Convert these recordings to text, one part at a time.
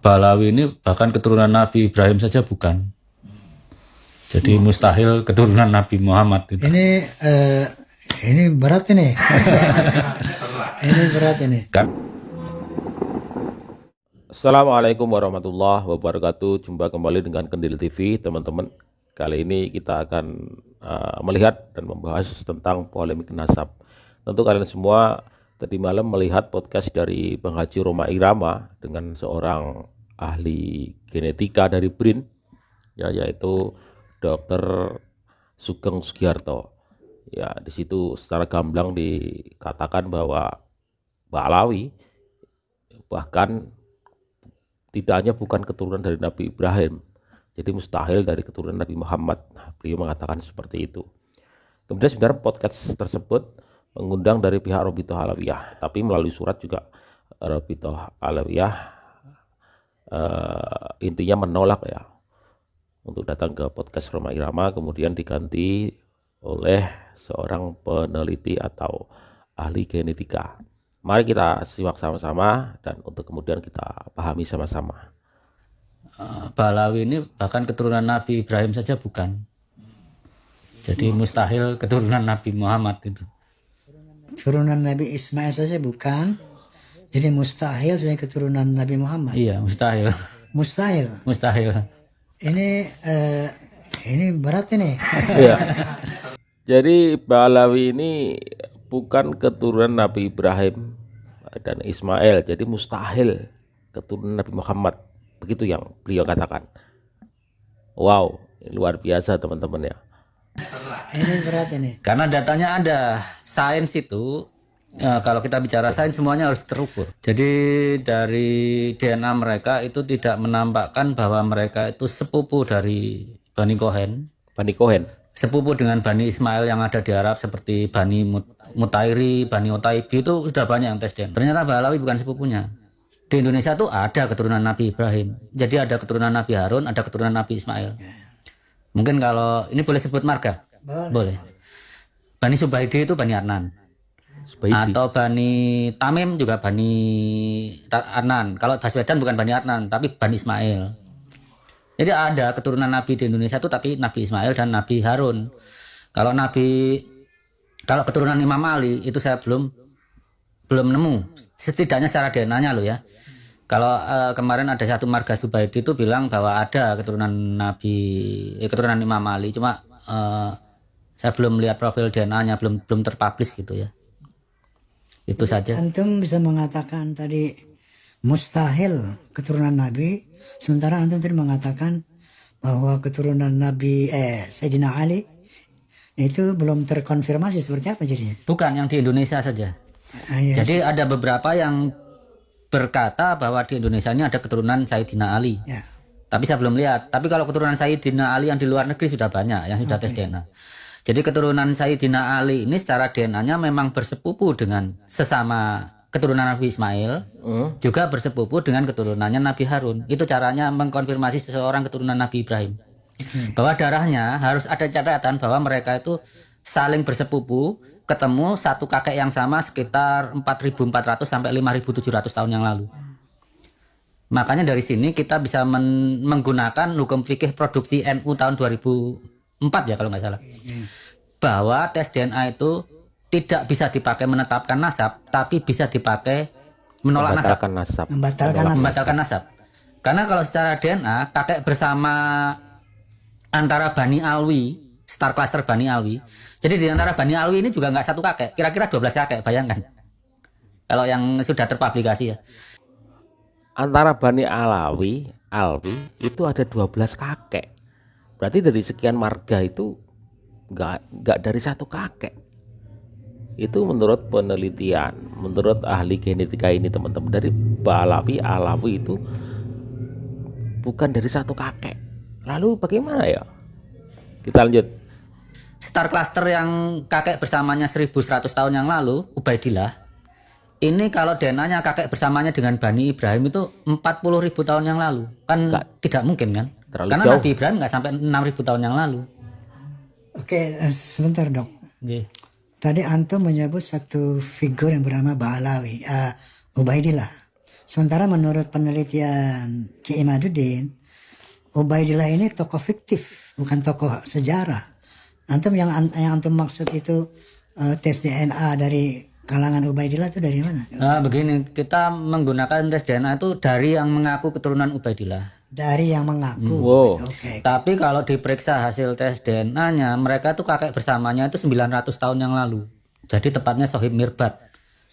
Balawi ini bahkan keturunan Nabi Ibrahim saja bukan. Jadi mustahil keturunan Nabi Muhammad itu. Ini berat ini. Ini berat ini. Assalamualaikum warahmatullahi wabarakatuh. Jumpa kembali dengan Kendil TV, teman-teman. Kali ini kita akan melihat dan membahas tentang polemik nasab. Tentu kalian semua tadi malam melihat podcast dari Bang Haji Rhoma Irama dengan seorang ahli genetika dari BRIN, yaitu Dr. Sugeng Sugiarto. Ya, di situ secara gamblang dikatakan bahwa Balawi bahkan tidak hanya bukan keturunan dari Nabi Ibrahim, jadi mustahil dari keturunan Nabi Muhammad. Beliau mengatakan seperti itu. Kemudian sebenarnya podcast tersebut mengundang dari pihak Robitoh Alawiyah, tapi melalui surat juga Robitoh Alawiyah intinya menolak ya untuk datang ke podcast Rhoma Irama, kemudian diganti oleh seorang peneliti atau ahli genetika. Mari kita simak sama-sama dan untuk kemudian kita pahami sama-sama. Balawi ini bahkan keturunan Nabi Ibrahim saja bukan. Jadi mustahil keturunan Nabi Muhammad itu. Keturunan Nabi Ismail saja bukan. Jadi mustahil sebagai keturunan Nabi Muhammad. Iya, mustahil. Mustahil. Mustahil. Ini berat ini. Ya. Jadi Balawi ini bukan keturunan Nabi Ibrahim dan Ismail, jadi mustahil keturunan Nabi Muhammad. Begitu yang beliau katakan. Wow, ini luar biasa teman-teman ya. Ini berat ini. Karena datanya ada. Sains itu, kalau kita bicara sains semuanya harus terukur. Jadi dari DNA mereka itu tidak menampakkan bahwa mereka itu sepupu dari Bani Cohen. Bani Cohen. Sepupu dengan Bani Ismail yang ada di Arab seperti Bani Mutairi, Bani Otaibi, itu sudah banyak yang tes DNA. Ternyata Balawi bukan sepupunya. Di Indonesia tuh ada keturunan Nabi Ibrahim. Jadi ada keturunan Nabi Harun, ada keturunan Nabi Ismail. Mungkin kalau ini boleh sebut marga? Boleh. Bani Subaidi itu Bani Adnan. Subaidi. Atau Bani Tamim juga Bani Adnan. Kalau Baswedan bukan Bani Adnan, tapi Bani Ismail. Jadi ada keturunan Nabi di Indonesia itu, tapi Nabi Ismail dan Nabi Harun. Kalau keturunan Imam Ali itu saya belum nemu. Setidaknya secara DNA-nya loh ya. Kalau kemarin ada satu marga Subaidi itu bilang bahwa ada keturunan keturunan Imam Ali. Cuma saya belum melihat profil DNA-nya, belum terpublish gitu ya. Itu saja. Antum bisa mengatakan tadi mustahil keturunan Nabi, sementara antum tadi mengatakan bahwa keturunan Nabi Sayyidina Ali itu belum terkonfirmasi, seperti apa jadinya? Bukan, yang di Indonesia saja. Iya. Jadi ada beberapa yang berkata bahwa di Indonesia ini ada keturunan Sayyidina Ali. Ya. Tapi saya belum lihat. Tapi kalau keturunan Sayyidina Ali yang di luar negeri sudah banyak yang sudah tes DNA. Jadi keturunan Sayyidina Ali ini secara DNA-nya memang bersepupu dengan sesama keturunan Nabi Ismail, juga bersepupu dengan keturunannya Nabi Harun. Itu caranya mengkonfirmasi seseorang keturunan Nabi Ibrahim. Bahwa darahnya harus ada catatan bahwa mereka itu saling bersepupu, ketemu satu kakek yang sama sekitar 4.400 sampai 5.700 tahun yang lalu. Makanya dari sini kita bisa menggunakan hukum fikih produksi NU tahun 2004 ya kalau nggak salah. Bahwa tes DNA itu tidak bisa dipakai menetapkan nasab, tapi bisa dipakai menolak nasab. Membatalkan nasab. Karena kalau secara DNA, kakek bersama antara Bani Alwi, star cluster Bani Alwi. Jadi di antara Bani Alwi ini juga nggak satu kakek, kira-kira 12 kakek, bayangkan. Kalau yang sudah terpublikasi ya. Antara Bani Alwi itu ada 12 kakek. Berarti dari sekian marga itu nggak dari satu kakek. Itu menurut penelitian, menurut ahli genetika ini teman-teman, dari Balawi Alawi itu bukan dari satu kakek. Lalu bagaimana ya? Kita lanjut. Star cluster yang kakek bersamanya 1100 tahun yang lalu, Ubaidillah. Ini kalau DNA-nya kakek bersamanya dengan Bani Ibrahim itu 40.000 tahun yang lalu. Kan tidak mungkin kan? Karena jauh. Nabi Ibrahim nggak sampai 6.000 tahun yang lalu. Oke, sebentar dok. Okay. Tadi antum menyebut satu figur yang bernama Balawi, Ubaidillah. Sementara menurut penelitian Ki Imaduddin, Ubaidillah ini tokoh fiktif, bukan tokoh sejarah. Antum yang antum maksud itu tes DNA dari kalangan Ubaidillah itu dari mana? Nah, begini, kita menggunakan tes DNA itu dari yang mengaku keturunan Ubaidillah. Dari yang mengaku. Wow. Oke. Tapi kalau diperiksa hasil tes DNA-nya, mereka tuh kakek bersamanya itu 900 tahun yang lalu. Jadi tepatnya Sohib Mirbat.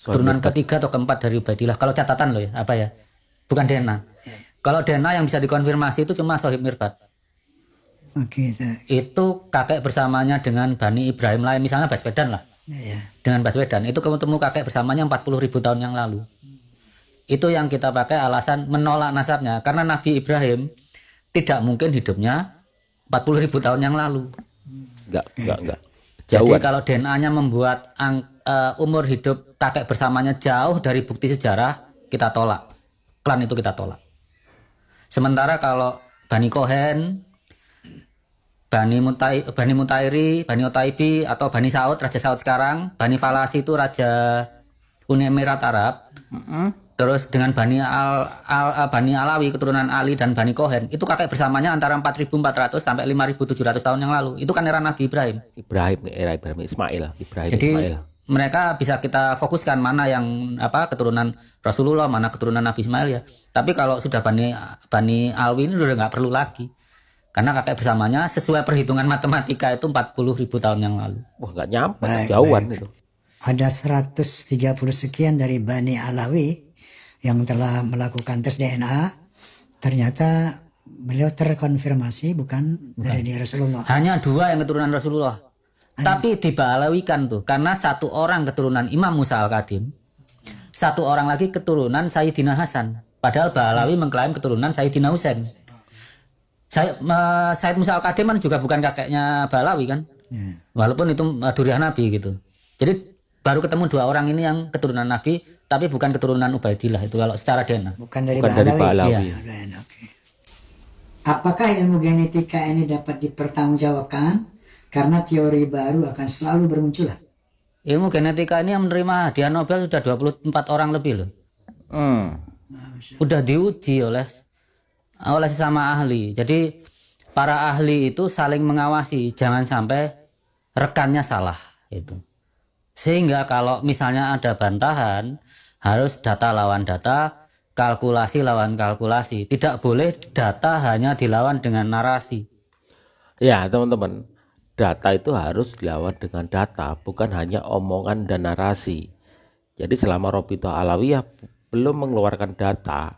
Keturunan ketiga atau keempat dari Ubaidillah. Kalau catatan loh ya, apa ya? Bukan DNA. Kalau DNA yang bisa dikonfirmasi itu cuma Sohib Mirbat. Oke. Itu kakek bersamanya dengan Bani Ibrahim lain, misalnya Baswedan lah. Ya. Dengan Baswedan, itu ketemu kakek bersamanya 40.000 tahun yang lalu. Itu yang kita pakai alasan menolak nasabnya. Karena Nabi Ibrahim tidak mungkin hidupnya 40.000 tahun yang lalu. Enggak. Jadi Jauhan. kalau DNA-nya membuat umur hidup kakek bersamanya jauh dari bukti sejarah, kita tolak. Klan itu kita tolak. Sementara kalau Bani Kohen, Bani Mutairi, Bani Otaibi, atau Bani Saud, Raja Saud sekarang, Bani Falasi itu Raja Uni Emirat Arab, terus dengan Bani Alawi, keturunan Ali dan Bani Kohen, itu kakek bersamanya antara 4.400 sampai 5.700 tahun yang lalu. Itu kan era Nabi Ibrahim. Era Ibrahim Ismail. Jadi Ismail. mereka bisa kita fokuskan mana yang keturunan Rasulullah, mana keturunan Nabi Ismail ya. Tapi kalau sudah Bani Alwi ini udah nggak perlu lagi. Karena kakek bersamanya sesuai perhitungan matematika itu 40.000 tahun yang lalu. Wah, nggak nyampe, jauhan itu. Ada 130 sekian dari Bani Alawi yang telah melakukan tes DNA. Ternyata beliau terkonfirmasi bukan dari Rasulullah. Hanya 2 yang keturunan Rasulullah. Tapi dibalawikan tuh. Karena 1 orang keturunan Imam Musa Al-Kadim. 1 orang lagi keturunan Sayyidina Hasan. Padahal Ba'alawi mengklaim keturunan Sayyidina Husain. Sayyid Musa Al-Kadim kan juga bukan kakeknya Ba'alawi kan. Walaupun itu duriah Nabi gitu. Jadi baru ketemu 2 orang ini yang keturunan Nabi, tapi bukan keturunan Ubaidillah itu kalau secara DNA. Bukan dari Ba'alawi. Iya. Apakah ilmu genetika ini dapat dipertanggungjawabkan? Karena teori baru akan selalu bermunculan. Ilmu genetika ini yang menerima hadiah Nobel sudah 24 orang lebih loh. Udah diuji oleh sesama ahli. Jadi para ahli itu saling mengawasi, jangan sampai rekannya salah itu. Sehingga kalau misalnya ada bantahan, harus data lawan data, kalkulasi lawan kalkulasi. Tidak boleh data hanya dilawan dengan narasi. Ya, teman-teman, data itu harus dilawan dengan data, bukan hanya omongan dan narasi. Jadi selama Rabithah Alawiyah belum mengeluarkan data,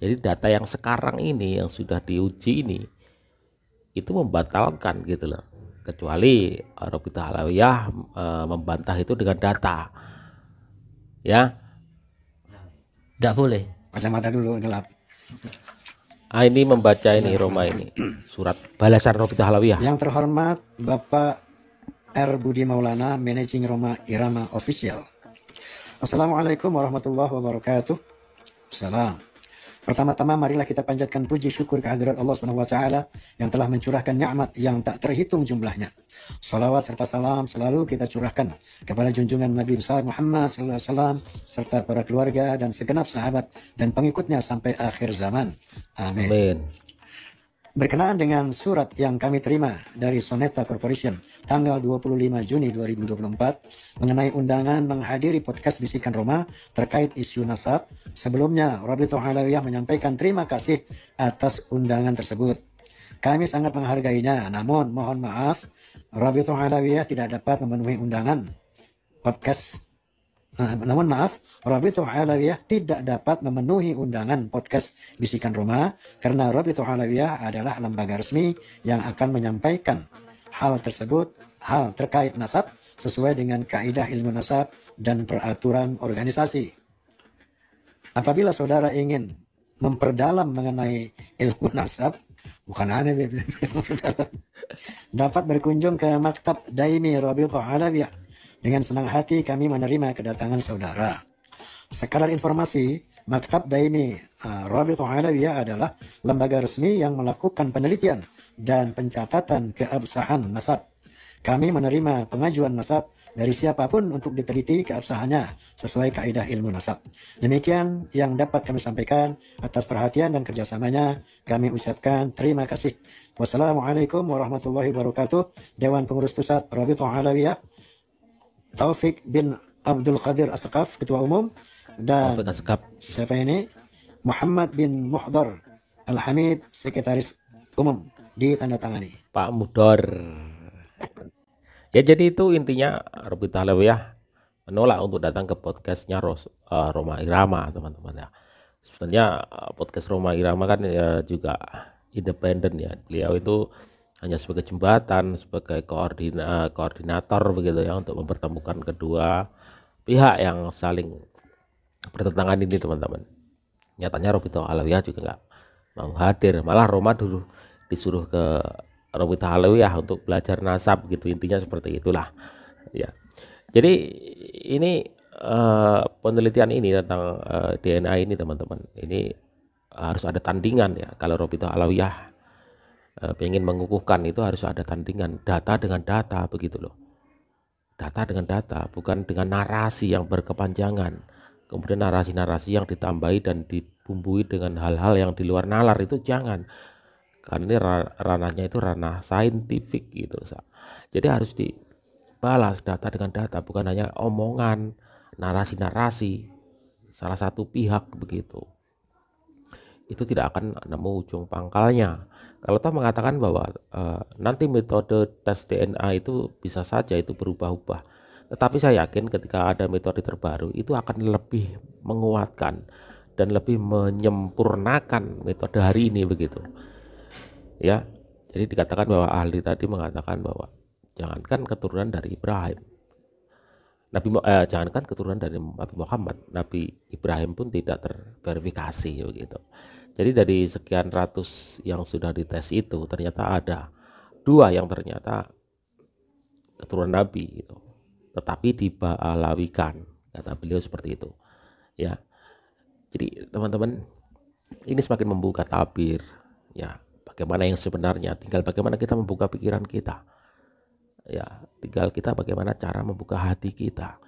jadi data yang sekarang ini yang sudah diuji ini itu membatalkan gitu loh. Kecuali Rabithah Alawiyah membantah itu dengan data. Ya. Tidak boleh. Kacamata dulu gelap. Ini membaca ini Roma ini surat balasan Rabithah Alawiyah. Yang terhormat Bapak R. Budi Maulana, Managing Roma Irama Official. Assalamualaikum warahmatullahi wabarakatuh. Salam. Pertama-tama marilah kita panjatkan puji syukur kehadirat Allah SWT yang telah mencurahkan nikmat yang tak terhitung jumlahnya. Salawat serta salam selalu kita curahkan kepada junjungan Nabi besar Muhammad SAW serta para keluarga dan segenap sahabat dan pengikutnya sampai akhir zaman. Amin. Amin. Berkenaan dengan surat yang kami terima dari Soneta Corporation tanggal 25 Juni 2024 mengenai undangan menghadiri podcast Bisikan Roma terkait isu nasab, sebelumnya Rabithah Alawiyah menyampaikan terima kasih atas undangan tersebut. Kami sangat menghargainya, namun mohon maaf Rabithah Alawiyah tidak dapat memenuhi undangan podcast. Namun maaf, Rabithah Alawiyah tidak dapat memenuhi undangan podcast Bisikan Roma karena Rabithah Alawiyah adalah lembaga resmi yang akan menyampaikan hal tersebut, hal terkait nasab sesuai dengan kaidah ilmu nasab dan peraturan organisasi. Apabila saudara ingin memperdalam mengenai ilmu nasab, bukan aneh, dapat berkunjung ke Maktab Daimi Rabithah Alawiyah. Dengan senang hati kami menerima kedatangan saudara. Sekadar informasi, Maktab Daimi Rabithah Alawiyah adalah lembaga resmi yang melakukan penelitian dan pencatatan keabsahan nasab. Kami menerima pengajuan nasab dari siapapun untuk diteliti keabsahannya sesuai kaidah ilmu nasab. Demikian yang dapat kami sampaikan. Atas perhatian dan kerjasamanya kami ucapkan terima kasih. Wassalamualaikum warahmatullahi wabarakatuh. Dewan Pengurus Pusat Rabithah Alawiyah, Taufik bin Abdul Qadir Asqaf, Ketua Umum, dan Taufik Asqaf. siapa ini? Muhammad bin Muhdar Al-Hamid, Sekretaris Umum, ditandatangani. Pak Mudor. Ya, jadi itu intinya Rabithah Alawiyah menolak untuk datang ke podcastnya Roma Irama, teman-teman ya. Sebenarnya podcast Roma Irama kan ya juga independen ya. Beliau itu hanya sebagai jembatan, sebagai koordinator begitu ya, untuk mempertemukan kedua pihak yang saling bertentangan ini, teman-teman. Nyatanya Rabithah Alawiyah juga nggak mau hadir, malah Roma dulu disuruh ke Rabithah Alawiyah untuk belajar nasab gitu, intinya seperti itulah ya. Jadi ini penelitian ini tentang DNA ini, teman-teman, ini harus ada tandingan ya. Kalau Rabithah Alawiyah pengen mengukuhkan itu harus ada tandingan data dengan data begitu loh. Data dengan data, bukan dengan narasi yang berkepanjangan, kemudian narasi-narasi yang ditambahi dan dibumbui dengan hal-hal yang di luar nalar, itu jangan. Karena ini ranahnya itu ranah saintifik gitu. Jadi harus dibalas data dengan data, bukan hanya omongan, narasi-narasi salah satu pihak begitu. Itu tidak akan nemu ujung pangkalnya. Kalau toh mengatakan bahwa nanti metode tes DNA itu bisa saja itu berubah-ubah, tetapi saya yakin ketika ada metode terbaru itu akan lebih menguatkan dan lebih menyempurnakan metode hari ini begitu. Ya, jadi dikatakan bahwa ahli tadi mengatakan bahwa jangankan keturunan dari Ibrahim, jangankan keturunan dari Nabi Muhammad, Nabi Ibrahim pun tidak terverifikasi begitu. Jadi dari sekian ratus yang sudah dites itu ternyata ada 2 yang ternyata keturunan Nabi gitu, tetapi dibalawikan, kata beliau seperti itu. Ya, jadi teman-teman, ini semakin membuka tabir ya. Bagaimana yang sebenarnya, tinggal bagaimana kita membuka pikiran kita ya, tinggal kita bagaimana cara membuka hati kita.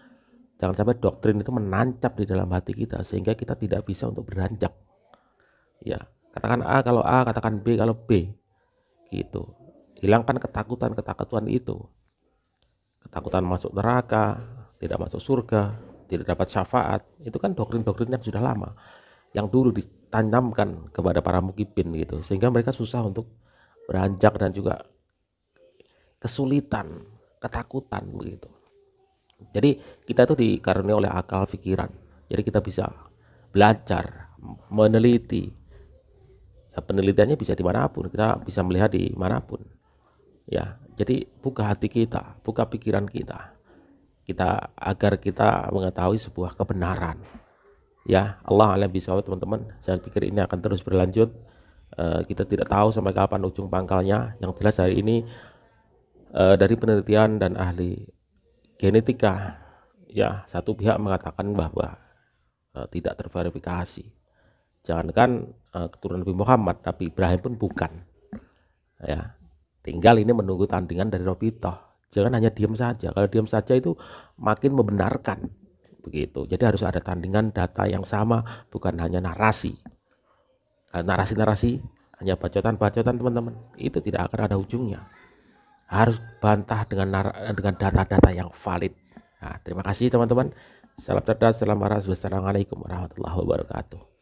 Jangan sampai doktrin itu menancap di dalam hati kita sehingga kita tidak bisa untuk beranjak ya. Katakan A kalau A, katakan B kalau B gitu. Hilangkan ketakutan itu, ketakutan masuk neraka, tidak masuk surga, tidak dapat syafaat. Itu kan doktrin-doktrin yang sudah lama, yang dulu ditanamkan kepada para mukibin gitu, sehingga mereka susah untuk beranjak dan juga kesulitan, ketakutan begitu. Jadi kita itu dikaruniai oleh akal pikiran, jadi kita bisa belajar, meneliti ya, penelitiannya bisa dimanapun, kita bisa melihat dimanapun ya. Jadi buka hati kita, buka pikiran kita agar kita mengetahui sebuah kebenaran. Ya, Allah alam bisawab, teman-teman. Saya pikir ini akan terus berlanjut. Kita tidak tahu sampai kapan ujung pangkalnya. Yang jelas hari ini dari penelitian dan ahli genetika, ya, satu pihak mengatakan bahwa tidak terverifikasi. Jangankan keturunan Nabi Muhammad, Nabi Ibrahim pun bukan. Ya, tinggal ini menunggu tandingan dari Rabithah. Jangan hanya diam saja. Kalau diam saja itu makin membenarkan. Begitu. Jadi harus ada tandingan data yang sama, bukan hanya narasi. Kalau narasi-narasi hanya bacotan-bacotan, teman-teman, itu tidak akan ada ujungnya. Harus bantah dengan data-data yang valid. Nah, terima kasih teman-teman. Salam cerdas, salam waras. Wassalamualaikum warahmatullahi wabarakatuh.